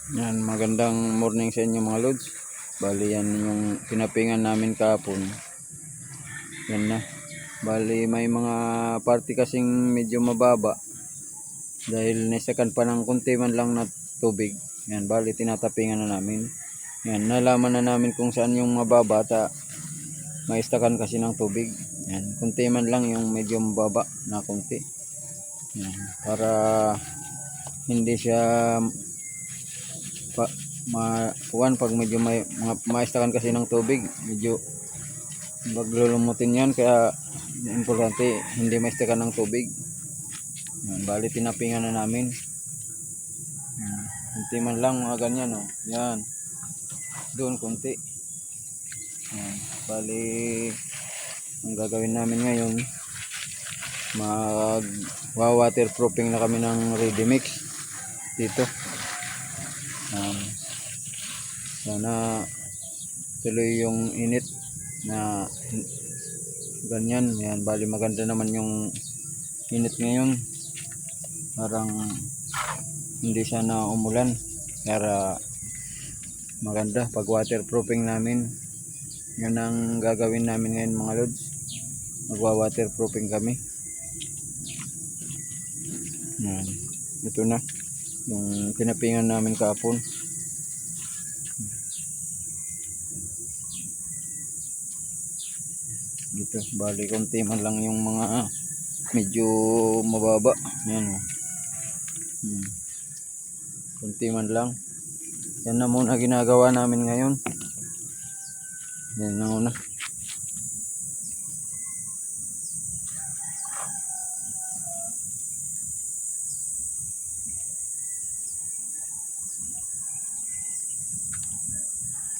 Yan, magandang morning sa inyo mga lods. Bali yan yung pinapingan namin kahapon. Yan na. Bali may mga party kasing medyo mababa. Dahil naisakan pa ng kunti man lang na tubig. Yan, bali tinatapingan na namin. Yan, nalaman na namin kung saan yung mababa at maistakan kasi ng tubig. Yan, kunti man lang yung medyo mababa na kunti. Yan, para hindi siya pag medyo may mga maistakan kasi ng tubig, medyo maglulumutin yan, kaya importante hindi maistakan ng tubig. Yan, bali tinapingan na namin. Kunti man lang mga ganyan, oh. Yan, doon kunti. Yan, bali ang gagawin namin ngayon, mag waterproofing na kami ng ready mix dito. Sana tuloy yung init na ganyan. Yan, bali maganda naman yung init ngayon, parang hindi siya na umulan, kaya maganda pag waterproofing namin. Yan ang gagawin namin ngayon mga lods, magwa waterproofing kami. Yan, ito na yung pinapingan namin kahapon. Dito, bali konti man lang yung mga medyo mababa. Yan, oh. Konti man lang. Yan na muna ginagawa namin ngayon. Yan na muna.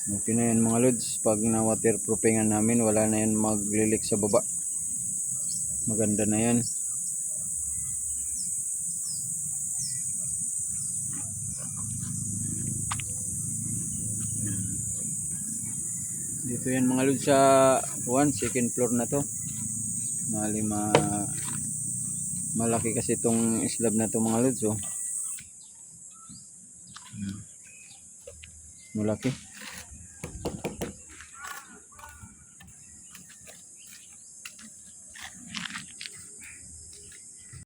Okay na yan mga lods. Pag na waterproofingan namin, wala na yan maglilik sa baba. Maganda na yan. Dito yan mga lods sa second floor na to. Malaki kasi itong slab na to mga lods, oh. Malaki.